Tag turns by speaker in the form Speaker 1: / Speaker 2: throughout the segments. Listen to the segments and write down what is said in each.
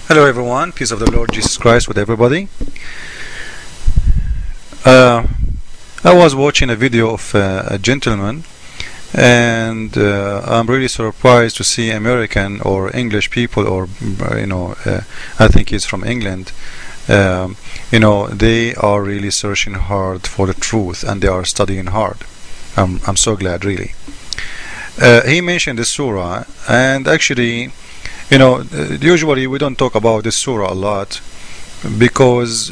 Speaker 1: Hello everyone, peace of the Lord Jesus Christ with everybody. I was watching a video of a gentleman, and I'm really surprised to see American or English people, or I think he's from England. They are really searching hard for the truth, and they are studying hard. I'm so glad, really. He mentioned the surah, and actually, usually we don't talk about this surah a lot because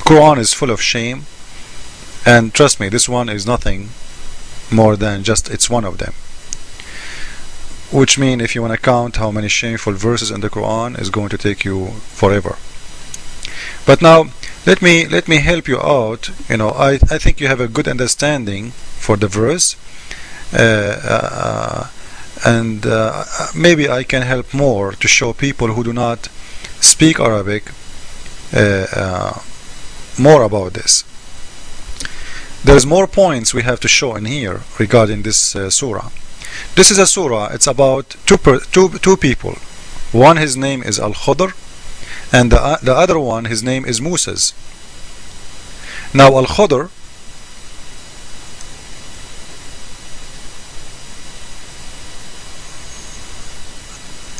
Speaker 1: Quran is full of shame, and trust me, this one is nothing more than just it's one of them. Which means if you want to count how many shameful verses in the Quran, is going to take you forever. But now let me help you out. I think you have a good understanding for the verse. And maybe I can help more to show people who do not speak Arabic more about this. There's more points we have to show in here regarding this surah. This is a surah. It's about two people. One, his name is Al-Khudr, and the other one, his name is Moses. Now Al-Khudr,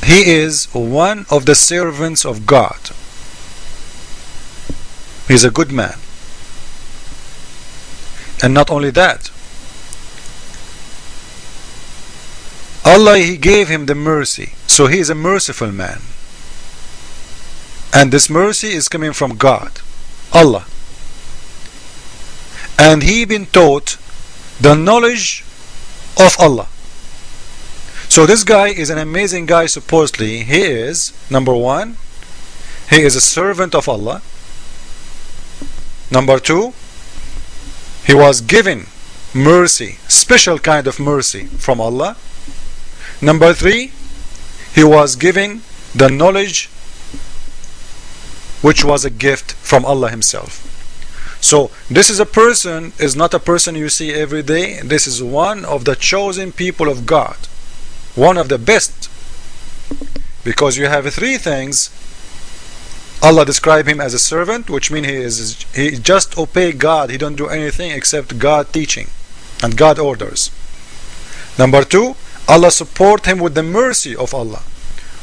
Speaker 1: he is one of the servants of God. He's a good man. And not only that, Allah, He gave him the mercy. So he is a merciful man. And this mercy is coming from God, Allah. And he been taught the knowledge of Allah. So this guy is an amazing guy. Supposedly he is, number one, he is a servant of Allah. Number two, he was given mercy, special kind of mercy from Allah. Number three, he was given the knowledge, which was a gift from Allah Himself. So this is a person, is not a person you see every day. This is one of the chosen people of God, one of the best, because you have three things. Allah described him as a servant, which means he just obey God. He don't do anything except God teaching and God orders. Number two, Allah support him with the mercy of Allah,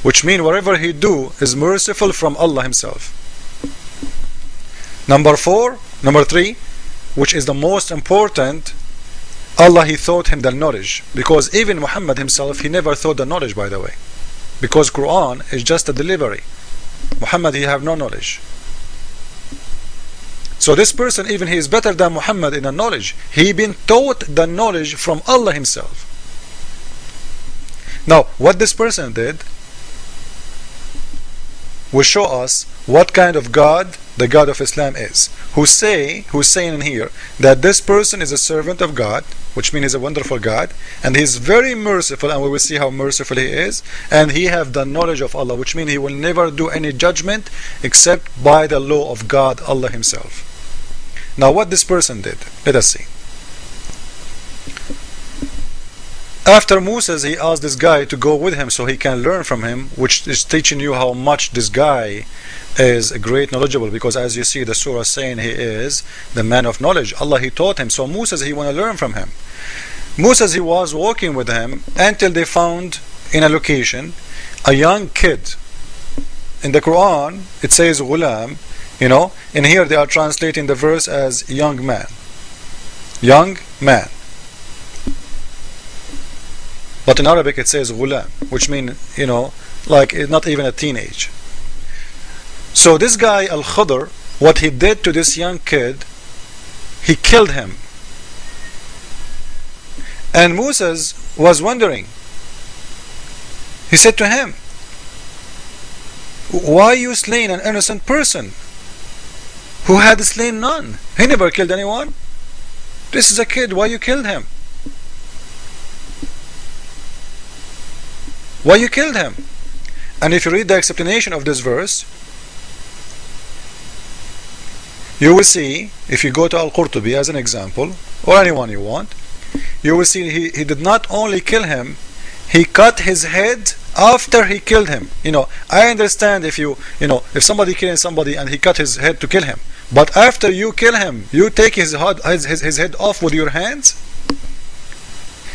Speaker 1: which means whatever he do is merciful from Allah Himself. Number three, which is the most important, Allah, He taught him the knowledge, because even Muhammad himself, he never taught the knowledge, by the way, because Quran is just a delivery. Muhammad, he have no knowledge. So this person, even he is better than Muhammad in the knowledge. He been taught the knowledge from Allah Himself. Now what this person did will show us what kind of God the God of Islam is, who's saying in here that this person is a servant of God, which means he's a wonderful God, and he's very merciful, and we will see how merciful he is, and he have the knowledge of Allah, which means he will never do any judgment except by the law of God, Allah Himself. Now what this person did, let us see. After Moses, he asked this guy to go with him so he can learn from him, which is teaching you how much this guy is great knowledgeable, because as you see the surah saying he is the man of knowledge. Allah, He taught him. So Moses, he want to learn from him. Moses, he was walking with him until they found in a location a young kid. In the Quran it says ghulam, in here they are translating the verse as young man. Young man. But in Arabic it says ghulam, which means, like not even a teenage. So this guy Al-Khudr, what he did to this young kid, he killed him. And Moses was wondering. He said to him, why you slain an innocent person who had slain none? He never killed anyone. This is a kid, why you killed him? Why you killed him? And if you read the explanation of this verse, you will see, if you go to Al-Qurtubi as an example, or anyone you want, you will see he did not only kill him, he cut his head after he killed him. I understand if somebody killing somebody and he cut his head to kill him, but after you kill him, you take his head off with your hands.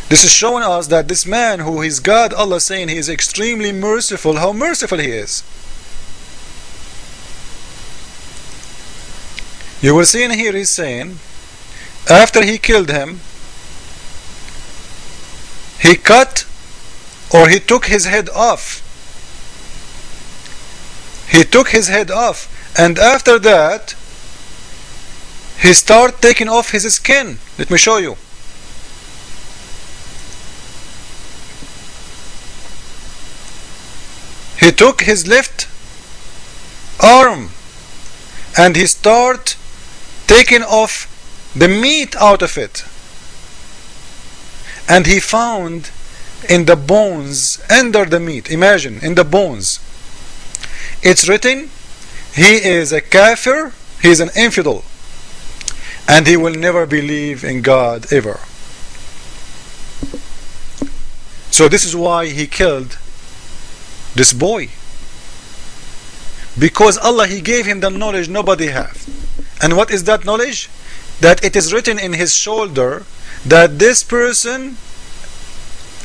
Speaker 1: This is showing us that this man who is God, Allah saying he is extremely merciful, how merciful he is. You will see in here he's saying, after he killed him, he cut or he took his head off. He took his head off, and after that he started taking off his skin. Let me show you. He took his left arm and he started taking off the meat out of it, and he found in the bones, under the meat, imagine, in the bones, it's written, he is a kafir, he is an infidel, and he will never believe in God ever. So this is why he killed this boy, because Allah, he gave him the knowledge nobody have. And what is that knowledge? That it is written in his shoulder that this person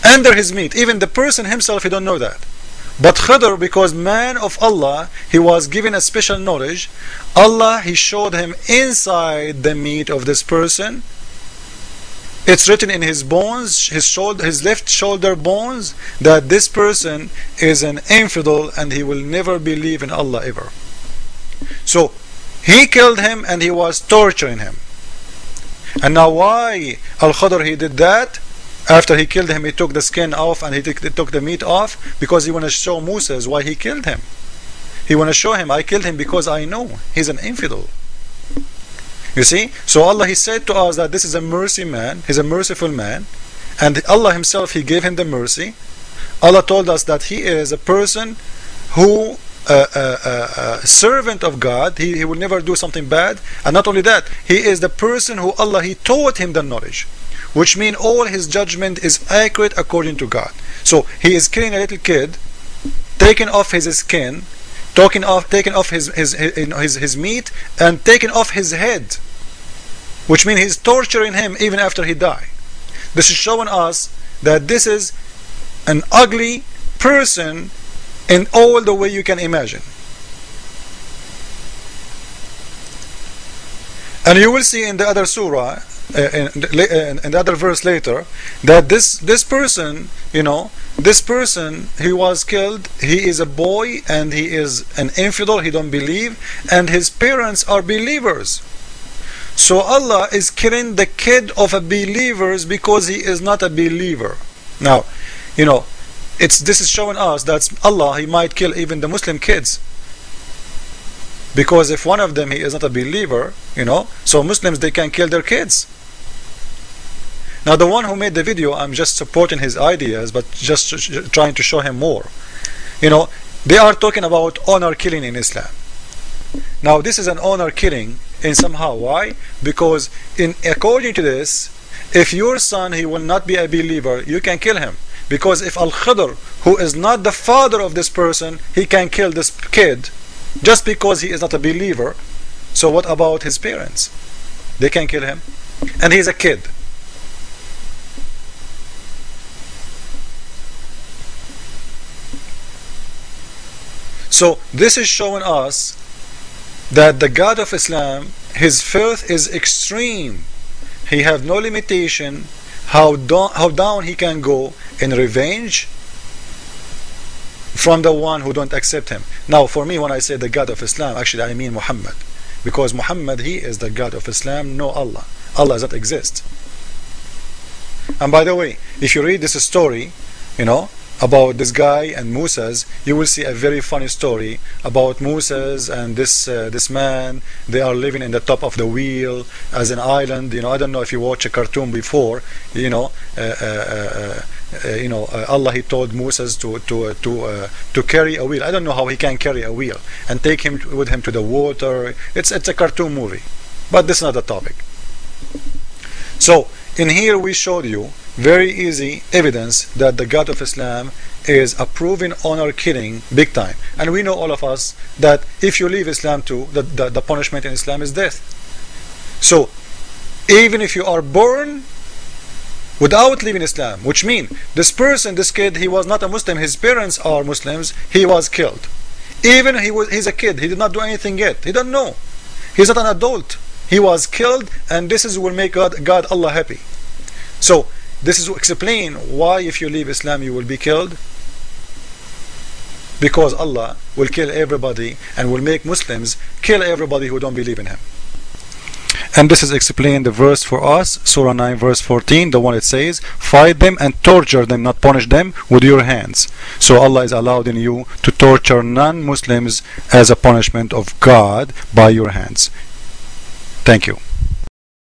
Speaker 1: under his meat, even the person himself, he don't know that. But Khidr, because man of Allah, he was given a special knowledge. Allah, he showed him inside the meat of this person. It's written in his bones, his left shoulder bones, that this person is an infidel and he will never believe in Allah ever. So he killed him and he was torturing him. And now why Al-Khidr he did that? After he killed him, he took the skin off and he took the meat off, because he want to show Moses why he killed him. He want to show him, I killed him because I know he's an infidel. You see? So Allah, he said to us that this is a mercy man, he's a merciful man, and Allah himself, he gave him the mercy. Allah told us that he is a person who servant of God, he will never do something bad. And not only that, he is the person who Allah, he taught him the knowledge, which means all his judgment is accurate according to God. So he is killing a little kid, taking off his skin, taking off his meat, and taking off his head, which means he's torturing him even after he died. This is showing us that this is an ugly person in all the way you can imagine. And you will see in the other surah, in the other verse later, that this person, this person, he was killed, he is a boy and he is an infidel, he don't believe, and his parents are believers. So Allah is killing the kid of a believers because he is not a believer. Now, this is showing us that Allah, he might kill even the Muslim kids, because if one of them he is not a believer, so Muslims, they can kill their kids. Now the one who made the video, I'm just supporting his ideas, but just trying to show him more. They are talking about honor killing in Islam. Now this is an honor killing in somehow. Why? Because according to this, if your son, he will not be a believer, you can kill him. Because if Al-Khidr, who is not the father of this person, he can kill this kid just because he is not a believer, so what about his parents? They can kill him, and he's a kid. So this is showing us that the God of Islam, his faith is extreme. He have no limitation how down he can go in revenge from the one who don't accept him. Now for me, when I say the God of Islam, actually I mean Muhammad, because Muhammad, he is the God of Islam, no Allah. Allah does not exist. And by the way, if you read this story, about this guy and Moses, you will see a very funny story about Moses and this man. They are living in the top of the wheel as an island. I don't know if you watch a cartoon before. Allah, he told Moses to carry a wheel. I don't know how he can carry a wheel and take him with him to the water. It's a cartoon movie, but this is not the topic. So in here we showed you very easy evidence that the God of Islam is approving honor killing big time. And we know all of us that if you leave Islam too, the punishment in Islam is death. So even if you are born without leaving Islam, which means this person, this kid, he was not a Muslim, his parents are Muslims, he was killed. Even he's a kid, he did not do anything yet, he doesn't know, he's not an adult, he was killed, and this is will make God Allah happy. So this is to explain why if you leave Islam you will be killed, because Allah will kill everybody and will make Muslims kill everybody who don't believe in him. And this is explained the verse for us, Surah 9 verse 14, the one it says, fight them and torture them, not punish them, with your hands. So Allah is allowing you to torture non-Muslims as a punishment of God by your hands. Thank you.